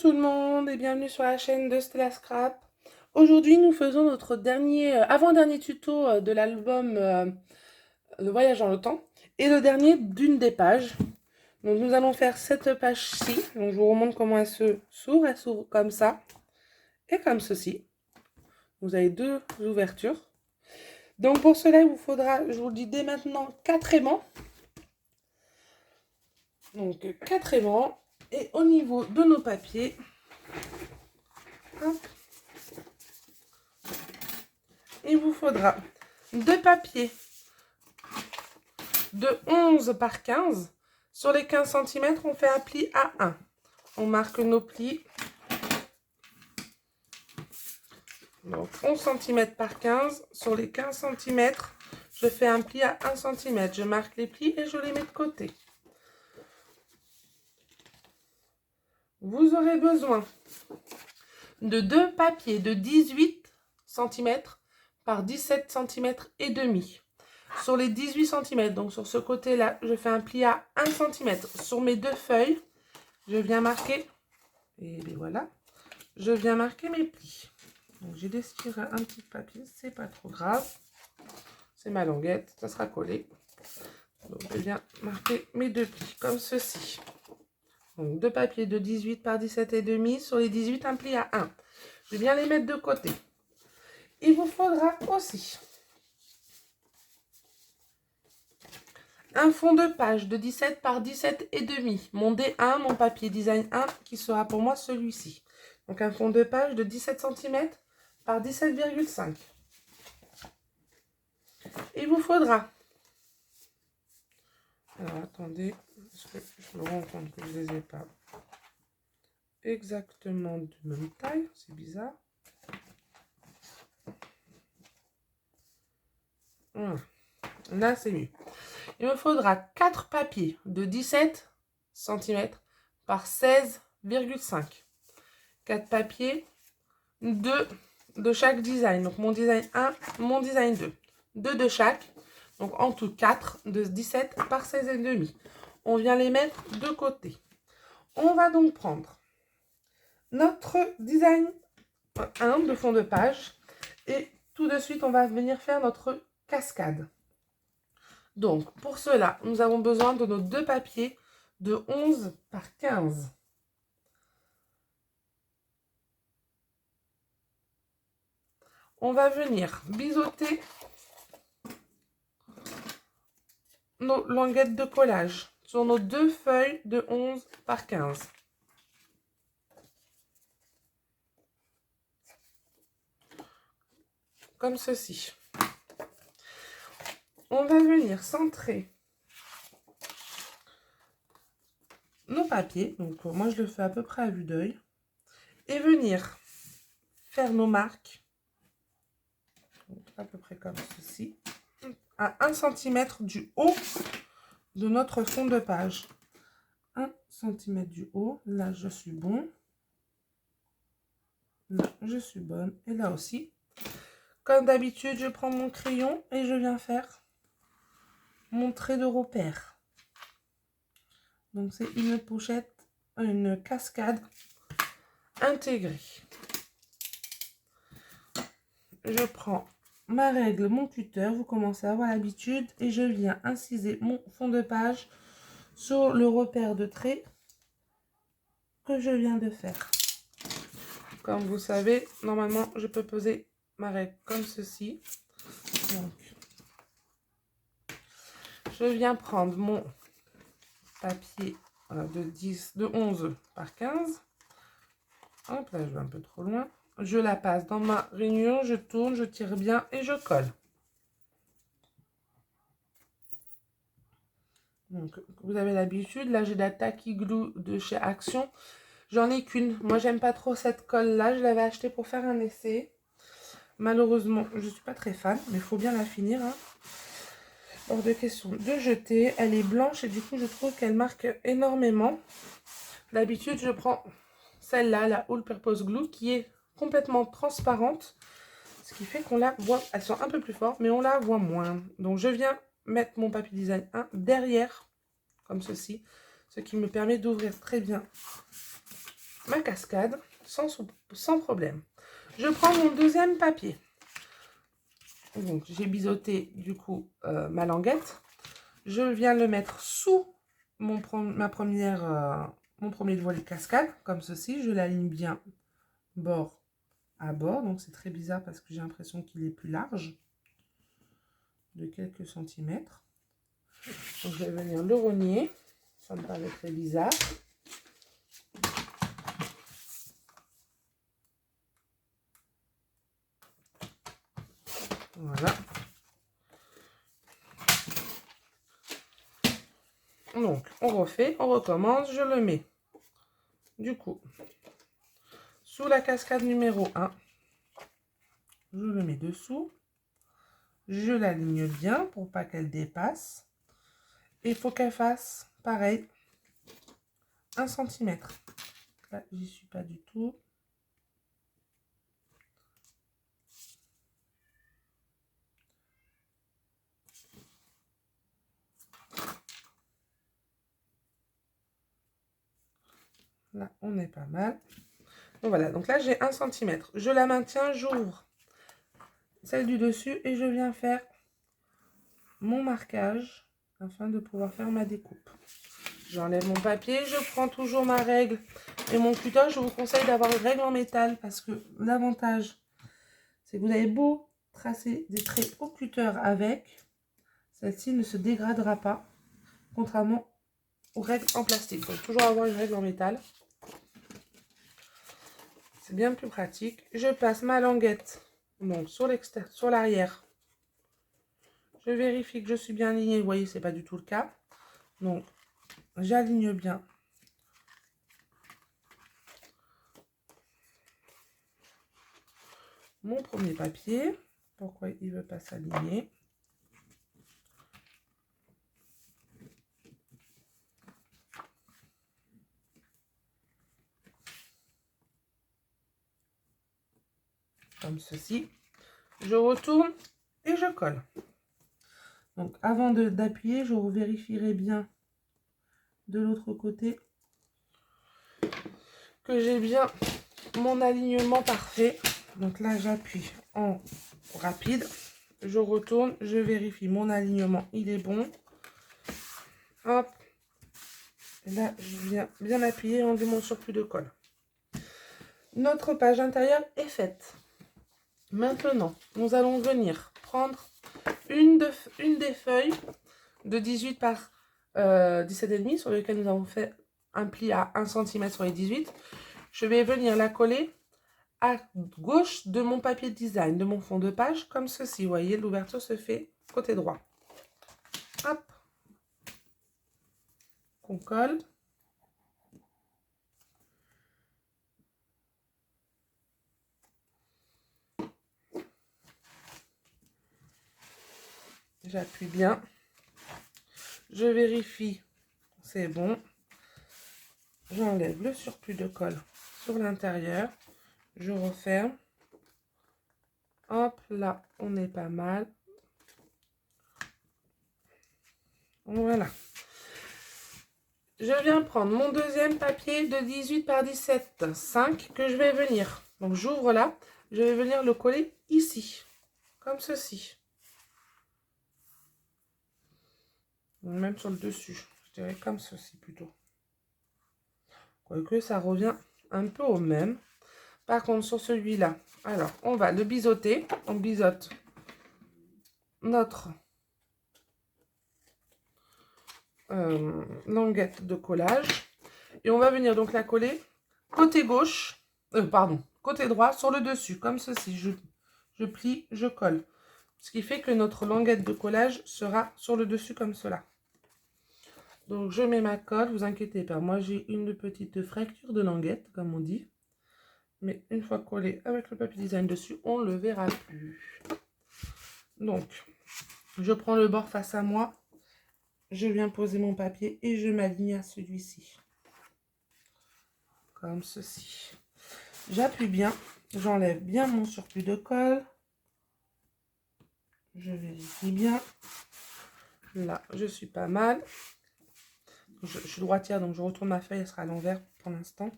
tout le monde et bienvenue sur la chaîne de Stella Scrap. Aujourd'hui nous faisons notre avant-dernier tuto de l'album Le voyage dans le temps et le dernier d'une des pages. Donc nous allons faire cette page-ci. Donc je vous remontre comment elle s'ouvre. Elle s'ouvre comme ça et comme ceci. Vous avez deux ouvertures. Donc pour cela il vous faudra, je vous le dis dès maintenant, 4 aimants. Donc 4 aimants. Et au niveau de nos papiers, hop, il vous faudra 2 papiers de 11 par 15. Sur les 15 cm, on fait un pli à 1. On marque nos plis. Donc 11 cm par 15. Sur les 15 cm, je fais un pli à 1 cm. Je marque les plis et je les mets de côté. Vous aurez besoin de 2 papiers de 18 cm par 17 cm et demi. Sur les 18 cm, donc sur ce côté-là, je fais un pli à 1 cm. Sur mes 2 feuilles, je viens marquer, et bien voilà, je viens marquer mes plis. Donc j'ai déchiré un petit papier, c'est pas trop grave. C'est ma languette, ça sera collé. Donc je viens marquer mes 2 plis, comme ceci. Donc 2 papiers de 18 par 17 et demi, sur les 18, un pli à 1. Je viens les mettre de côté. Il vous faudra aussi un fond de page de 17 par 17 et demi. Mon D1, mon papier design 1, qui sera pour moi celui-ci. Donc un fond de page de 17 cm par 17,5. Il vous faudra... Alors attendez, parce que je me rends compte que je ne les ai pas exactement de même taille. C'est bizarre. Voilà. Là, c'est mieux. Il me faudra 4 papiers de 17 cm par 16,5. 4 papiers, 2 de chaque design. Donc mon design 1, mon design 2. 2 de chaque. Donc en tout 4 de 17 par 16,5. On vient les mettre de côté. On va donc prendre notre design 1 de fond de page. Et tout de suite, on va venir faire notre cascade. Donc, pour cela, nous avons besoin de nos 2 papiers de 11 par 15. On va venir biseauter nos languettes de collage sur nos 2 feuilles de 11 par 15. Comme ceci. On va venir centrer nos papiers. Donc, moi, je le fais à peu près à vue d'œil. Et venir faire nos marques. Donc, à peu près comme ceci. À 1 cm du haut de notre fond de page. 1 cm du haut. Là, je suis bon. Là, je suis bonne. Et là aussi. Comme d'habitude, je prends mon crayon et je viens faire mon trait de repère. Donc, c'est une pochette, une cascade intégrée. Je prends ma règle, mon cutter, vous commencez à avoir l'habitude, et je viens inciser mon fond de page sur le repère de trait que je viens de faire. Comme vous savez, normalement, je peux poser ma règle comme ceci. Donc, je viens prendre mon papier de 11 par 15. Hop, là, je vais un peu trop loin. Je la passe dans ma rainure, je tourne, je tire bien et je colle. Donc, vous avez l'habitude. Là, j'ai la Tacky Glue de chez Action. J'en ai qu'une. Moi, j'aime pas trop cette colle-là. Je l'avais achetée pour faire un essai. Malheureusement, je suis pas très fan, mais il faut bien la finir. Hein. Hors de question de jeter. Elle est blanche et du coup, je trouve qu'elle marque énormément. D'habitude, je prends celle-là, la All Purpose Glue, qui est complètement transparente. Ce qui fait qu'on la voit. Elles sont un peu plus fortes, mais on la voit moins. Donc, je viens mettre mon papier design 1 derrière, comme ceci. Ce qui me permet d'ouvrir très bien ma cascade sans problème. Je prends mon deuxième papier. Donc, j'ai biseauté du coup ma languette. Je viens le mettre sous mon premier voile cascade, comme ceci. Je l'aligne bien bord à bord. Donc, c'est très bizarre parce que j'ai l'impression qu'il est plus large de quelques centimètres. Donc, je vais venir le rogner. Ça me paraît très bizarre. Voilà. Donc, on refait, on recommence, je le mets. Du coup, sous la cascade numéro 1, je le mets dessous. Je l'aligne bien pour pas qu'elle dépasse. Et il faut qu'elle fasse, pareil, 1 cm. Là, j'y suis pas du tout. Là, on est pas mal. Donc voilà, donc là, j'ai 1 cm. Je la maintiens, j'ouvre celle du dessus et je viens faire mon marquage afin de pouvoir faire ma découpe. J'enlève mon papier, je prends toujours ma règle et mon cutter. Je vous conseille d'avoir une règle en métal parce que l'avantage, c'est que vous avez beau tracer des traits au cutter avec, celle-ci ne se dégradera pas, contrairement aux règles en plastique. Donc toujours avoir une règle en métal. C'est bien plus pratique. Je passe ma languette donc sur l'arrière. Je vérifie que je suis bien alignée. Vous voyez, c'est pas du tout le cas. Donc, j'aligne bien. Mon premier papier. Pourquoi il ne veut pas s'aligner? Comme ceci. Je retourne et je colle. Donc, avant d'appuyer, je vérifierai bien de l'autre côté que j'ai bien mon alignement parfait. Donc là, j'appuie en rapide. Je retourne, je vérifie mon alignement, il est bon. Hop. Et là, je viens bien appuyer, enlever mon surplus de colle. Notre page intérieure est faite. Maintenant, nous allons venir prendre une des feuilles de 18 par 17,5 sur lequel nous avons fait un pli à 1 cm sur les 18. Je vais venir la coller à gauche de mon papier de design, de mon fond de page, comme ceci. Vous voyez, l'ouverture se fait côté droit. Hop. On colle. J'appuie bien. Je vérifie, c'est bon. J'enlève le surplus de colle sur l'intérieur. Je referme. Hop, là, on est pas mal. Voilà. Je viens prendre mon deuxième papier de 18 par 17,5 que je vais venir. Donc, j'ouvre là. Je vais venir le coller ici, comme ceci. Même sur le dessus, je dirais comme ceci plutôt. Quoique ça revient un peu au même. Par contre, sur celui-là, alors, on va le biseauter. On biseaute notre languette de collage. Et on va venir donc la coller côté gauche, côté droit sur le dessus, comme ceci. Je plie, je colle. Ce qui fait que notre languette de collage sera sur le dessus comme cela. Donc, je mets ma colle, vous inquiétez pas. Moi, j'ai une petite fracture de languette, comme on dit. Mais une fois collé avec le papier design dessus, on ne le verra plus. Donc, je prends le bord face à moi. Je viens poser mon papier et je m'aligne à celui-ci. Comme ceci. J'appuie bien. J'enlève bien mon surplus de colle. Je vérifie bien. Là, je suis pas mal. Je suis droitière, donc je retourne ma feuille, elle sera à l'envers pour l'instant.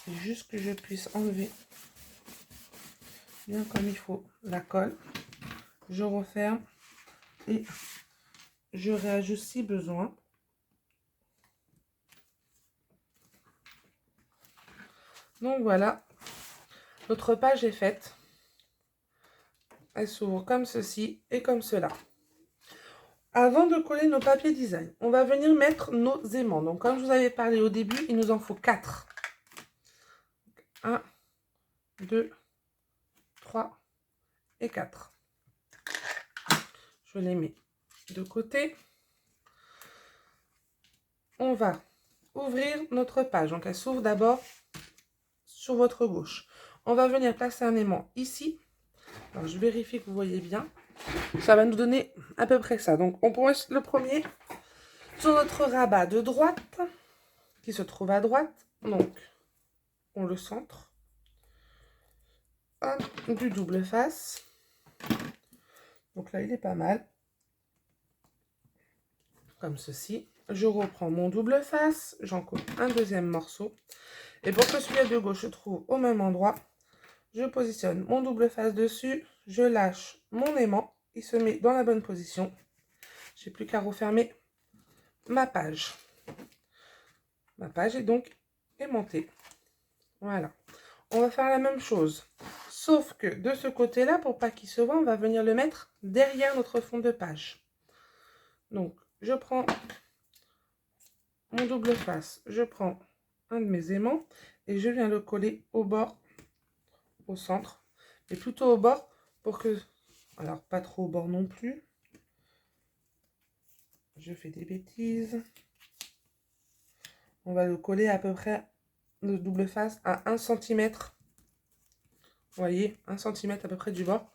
C'est juste que je puisse enlever bien comme il faut la colle. Je referme et je réajuste si besoin. Donc voilà, notre page est faite. Elle s'ouvre comme ceci et comme cela. Avant de coller nos papiers design, on va venir mettre nos aimants. Donc comme je vous avais parlé au début, il nous en faut 4. 1, 2, 3 et 4. Je les mets de côté. On va ouvrir notre page. Donc elle s'ouvre d'abord sur votre gauche. On va venir placer un aimant ici. Alors je vérifie que vous voyez bien. Ça va nous donner à peu près ça. Donc on pose le premier sur notre rabat de droite qui se trouve à droite. Donc on le centre. Hop, du double face. Donc là il est pas mal. Comme ceci. Je reprends mon double face. J'en coupe un deuxième morceau. Et pour que celui de gauche se trouve au même endroit, je positionne mon double face dessus. Je lâche mon aimant. Il se met dans la bonne position. J'ai plus qu'à refermer ma page. Ma page est donc aimantée. Voilà. On va faire la même chose. Sauf que de ce côté-là, pour pas qu'il se voit, on va venir le mettre derrière notre fond de page. Donc, je prends mon double face. Je prends un de mes aimants et je viens le coller au bord, au centre. Mais plutôt au bord pour que... Alors, pas trop au bord non plus. Je fais des bêtises. On va le coller à peu près, le double face, à 1 cm. Vous voyez, 1 cm à peu près du bord.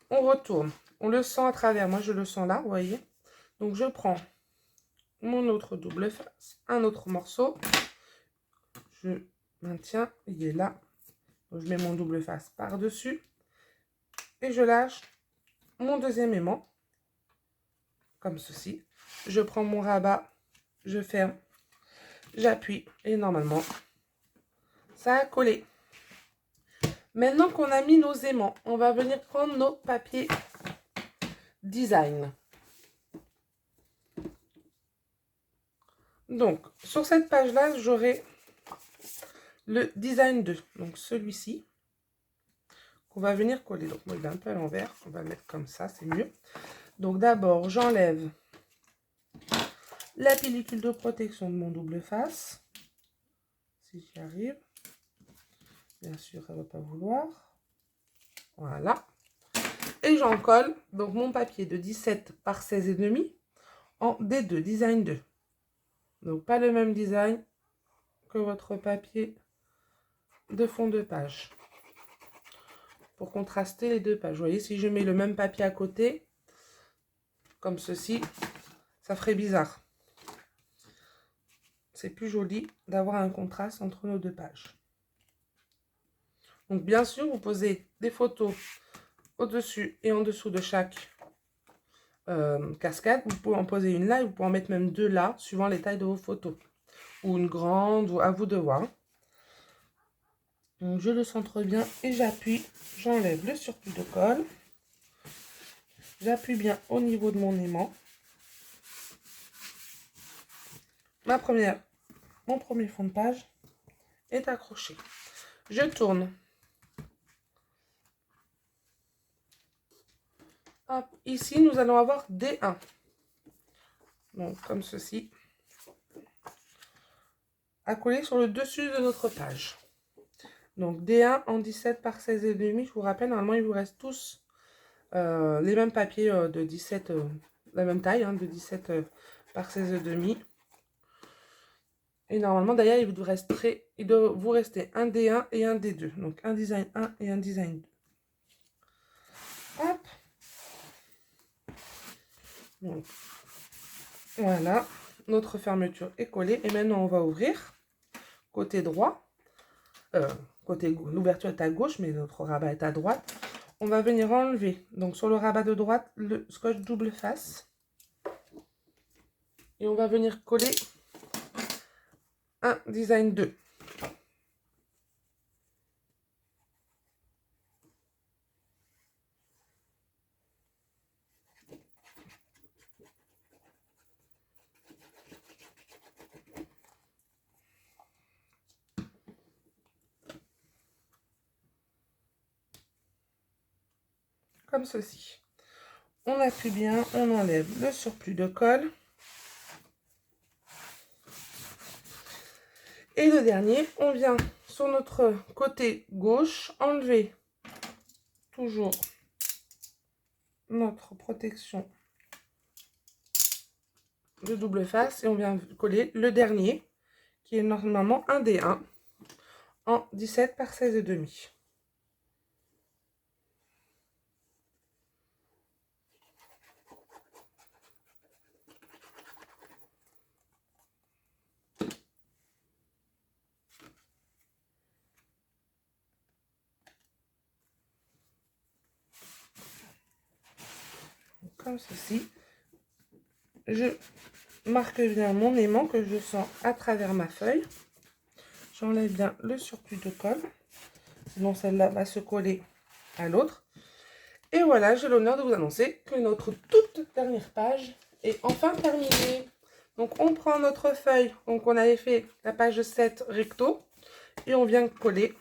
On retourne. On le sent à travers. Moi, je le sens là, vous voyez. Donc, je prends mon autre double face, un autre morceau. Je maintiens, il est là. Donc, je mets mon double face par-dessus. Et je lâche mon deuxième aimant. Comme ceci. Je prends mon rabat. Je ferme. J'appuie. Et normalement, ça a collé. Maintenant qu'on a mis nos aimants, on va venir prendre nos papiers design. Donc, sur cette page-là, j'aurai le design 2. Donc, celui-ci, qu'on va venir coller. Donc, moi, il est un peu à l'envers. On va le mettre comme ça, c'est mieux. Donc, d'abord, j'enlève la pellicule de protection de mon double face. Si j'y arrive. Bien sûr, elle ne va pas vouloir. Voilà. Et j'en colle donc mon papier de 17 par 16,5 en D2, design 2. Donc pas le même design que votre papier de fond de page. Pour contraster les deux pages. Vous voyez, si je mets le même papier à côté, comme ceci, ça ferait bizarre. C'est plus joli d'avoir un contraste entre nos deux pages. Donc bien sûr, vous posez des photos au-dessus et en dessous de chaque cascade. Vous pouvez en poser une là et vous pouvez en mettre même deux là, suivant les tailles de vos photos. Ou une grande, ou à vous de voir. Donc je le centre bien et j'appuie. J'enlève le surplus de colle. J'appuie bien au niveau de mon aimant. Mon premier fond de page est accroché. Je tourne. Hop, ici, nous allons avoir D1. Donc, comme ceci. À coller sur le dessus de notre page. Donc, D1 en 17 par 16,5. Je vous rappelle, normalement, il vous reste tous les mêmes papiers de 17, la même taille, hein, de 17 par 16,5. Et normalement, d'ailleurs, il doit vous rester un D1 et un D2. Donc, un design 1 et un design 2. Hop. Donc, voilà. Notre fermeture est collée. Et maintenant, on va ouvrir. Côté droit. L'ouverture est à gauche, mais notre rabat est à droite. On va venir enlever, donc sur le rabat de droite, le scotch double face. Et on va venir coller un design 2. comme ceci. On appuie bien, on enlève le surplus de colle. Et le dernier, on vient sur notre côté gauche enlever toujours notre protection de double face et on vient coller le dernier qui est normalement un D1 en 17 par 16,5. Comme ceci. Je marque bien mon aimant que je sens à travers ma feuille. J'enlève bien le surplus de colle. Sinon celle-là va se coller à l'autre. Et voilà, j'ai l'honneur de vous annoncer que notre toute dernière page est enfin terminée. Donc on prend notre feuille, donc on avait fait la page 7 recto. Et on vient coller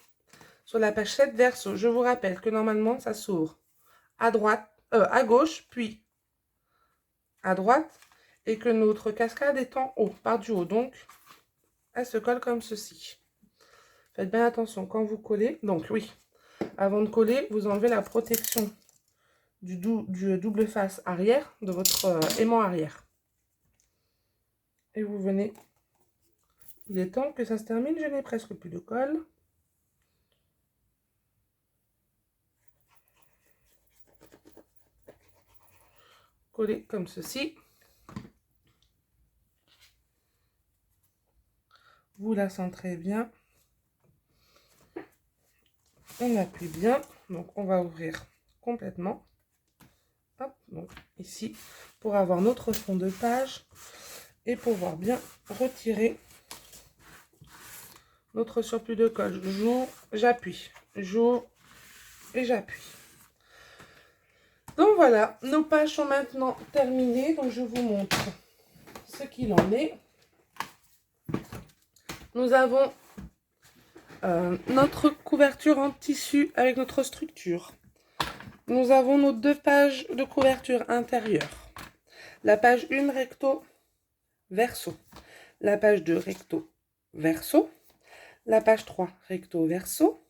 sur la page 7 verso. Je vous rappelle que normalement ça s'ouvre à droite, à gauche, puis à droite. Et que notre cascade est en haut, par du haut. Donc, elle se colle comme ceci. Faites bien attention quand vous collez. Donc, oui, avant de coller, vous enlevez la protection du double face arrière, de votre aimant arrière. Et vous venez. Il est temps que ça se termine. Je n'ai presque plus de colle. Coller comme ceci. Vous la centrez bien. On appuie bien. Donc, on va ouvrir complètement. Hop, donc ici, pour avoir notre fond de page et pouvoir bien retirer notre surplus de colle. J'ouvre, j'appuie. J'ouvre et j'appuie. Donc voilà, nos pages sont maintenant terminées. Donc je vous montre ce qu'il en est. Nous avons notre couverture en tissu avec notre structure. Nous avons nos 2 pages de couverture intérieure. La page 1 recto verso. La page 2 recto verso. La page 3 recto verso.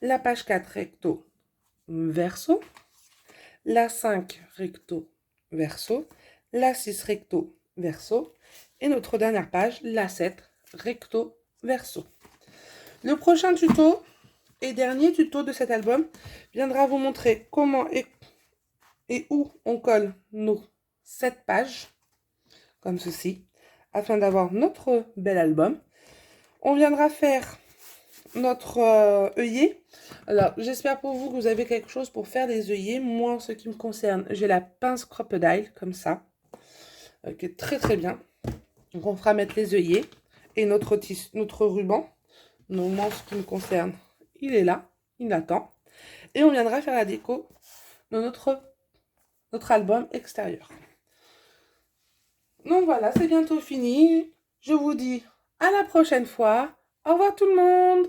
La page 4 recto verso. La 5 recto verso. La 6 recto verso. Et notre dernière page, la 7 recto verso. Le prochain tuto et dernier tuto de cet album viendra vous montrer comment et où on colle nos 7 pages, comme ceci, afin d'avoir notre bel album. On viendra faire notre œillet. Alors, j'espère pour vous que vous avez quelque chose pour faire des œillets. Moi, en ce qui me concerne, j'ai la pince Crocodile, comme ça, qui est très très bien. Donc, on fera mettre les œillets et notre ruban. Donc, moi, en ce qui me concerne, il est là, il attend. Et on viendra faire la déco de notre album extérieur. Donc voilà, c'est bientôt fini. Je vous dis à la prochaine fois. Au revoir tout le monde.